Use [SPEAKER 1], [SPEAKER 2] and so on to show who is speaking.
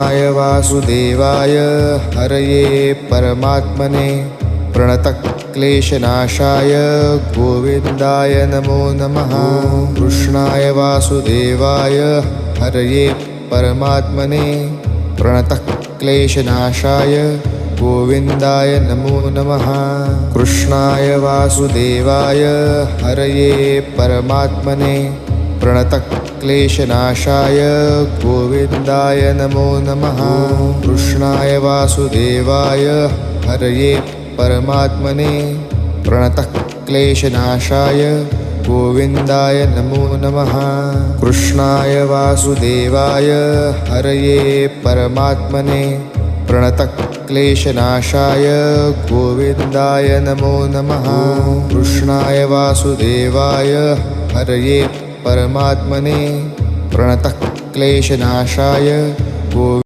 [SPEAKER 1] वासुदेवाय हरये परमात्मने प्रणतक्लेशनाशाय गोविन्दाय नमो नमः। कृष्णाय वासुदेवाय हरये परमात्मने प्रणतक्लेशनाशाय गोविन्दाय नमो नमः। कृष्णाय वासुदेवाय हरये परमात्मने प्रणतक्लेशनाशाय गोविन्दाय नमो नमः। कृष्णाय वासुदेवाय हरये परमात्मने प्रणतक्लेशनाशाय गोविन्दाय नमो नमः। कृष्णाय वासुदेवाय हरये परमात्मने प्रणतक्लेशनाशाय गोविन्दाय नमो नमः। कृष्णाय वासुदेवाय हरये परमात्मने प्रणतक्लेशनाशाय